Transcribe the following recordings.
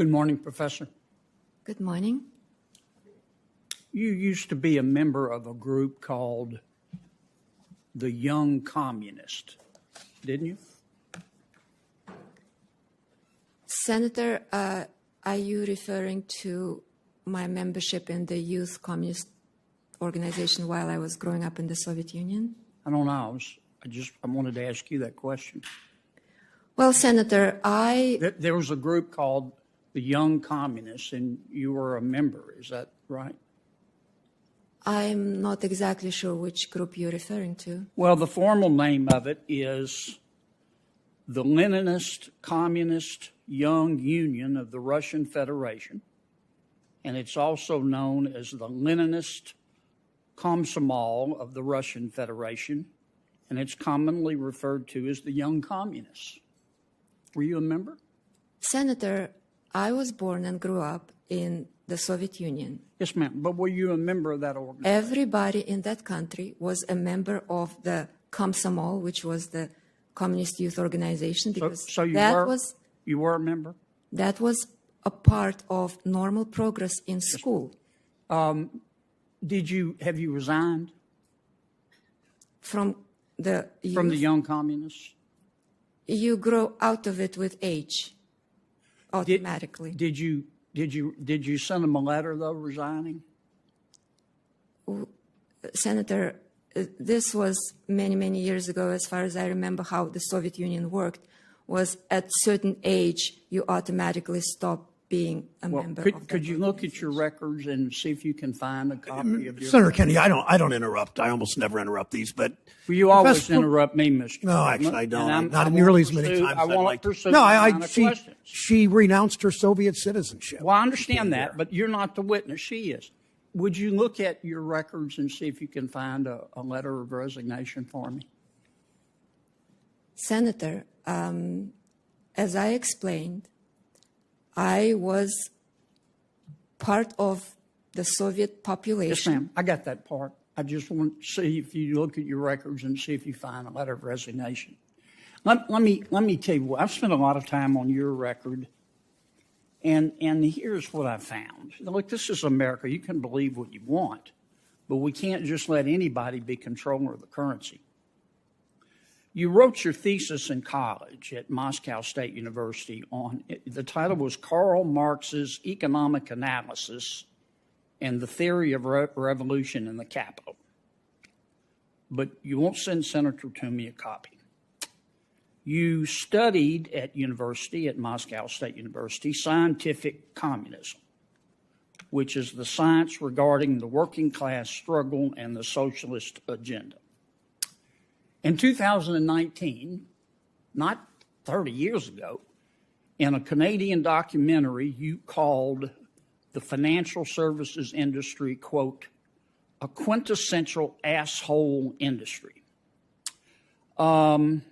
Good morning, Professor. Good morning. You used to be a member of a group called the Young Communist, didn't you? Senator, are you referring to my membership in the Youth Communist Organization while I was growing up in the Soviet Union? I don't know. I wanted to ask you that question. Well, Senator, There was a group called the Young Communists, and you were a member. Is that right? I'm not exactly sure which group you're referring to. Well, the formal name of it is the Leninist Communist Young Union of the Russian Federation, and it's also known as the Leninist Komsomol of the Russian Federation, and it's commonly referred to as the Young Communists. Were you a member? Senator, I was born and grew up in the Soviet Union. Yes, ma'am. But were you a member of that organization? Everybody in that country was a member of the Komsomol, which was the Communist Youth Organization. Because so you were a member? That was a part of normal progress in school. Have you resigned From the youth? from the Young Communists? You grow out of it with age, automatically. Did you send them a letter though, resigning? Senator, this was many, many years ago. As far as I remember how the Soviet Union worked, was at certain age, you automatically stop being a member of that Could you look at your records and see if you can find a copy of your... Senator Kennedy, I don't interrupt. I almost never interrupt these, but... Well, you always interrupt me, Mr. No, President, actually, I don't. and Not nearly as many times I as I'd won't like to. pursue No, that line of questions. she renounced her Soviet citizenship. Well, I understand that, but you're not the witness. She is. Would you look at your records and see if you can find a letter of resignation for me? Senator, as I explained, I was part of the Soviet population. Yes, ma'am. I got that part. I just want to see if you look at your records and see if you find a letter of resignation. Let me tell you what, I've spent a lot of time on your record, and here's what I found. Look, this is America. You can believe what you want, but we can't just let anybody be controller of the currency. You wrote your thesis in college at Moscow State University the title was Karl Marx's Economic Analysis and the Theory of Revolution in the Capital. But you won't send Senator Toomey a copy. You studied at Moscow State University, scientific communism, which is the science regarding the working class struggle and the socialist agenda. In 2019, not 30 years ago, in a Canadian documentary, you called the financial services industry, quote, a quintessential asshole industry. You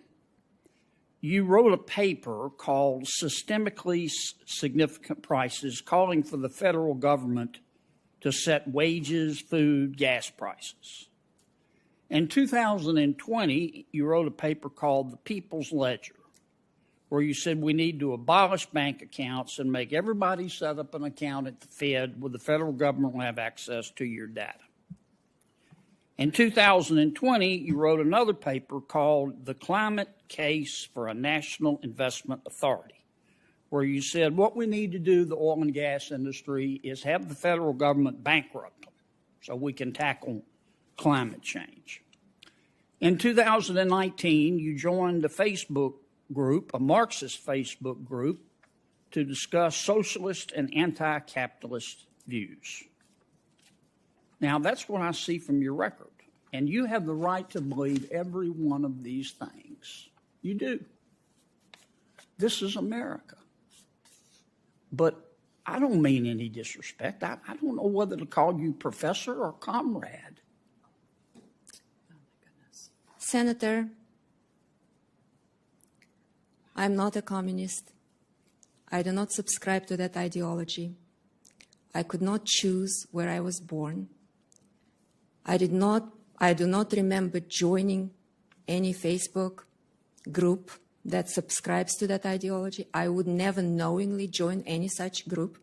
wrote a paper called Systemically Significant Prices, calling for the federal government to set wages, food, gas prices. In 2020, you wrote a paper called The People's Ledger, where you said we need to abolish bank accounts and make everybody set up an account at the Fed where the federal government will have access to your data. In 2020, you wrote another paper called The Climate Case for a National Investment Authority, where you said what we need to do, the oil and gas industry, is have the federal government bankrupt them so we can tackle climate change. In 2019, you joined a Facebook group, a Marxist Facebook group, to discuss socialist and anti-capitalist views. Now, that's what I see from your record, and you have the right to believe every one of these things. You do. This is America. But I don't mean any disrespect. I don't know whether to call you professor or comrade. Senator, I'm not a communist. I do not subscribe to that ideology. I could not choose where I was born. I do not remember joining any Facebook group that subscribes to that ideology. I would never knowingly join any such group.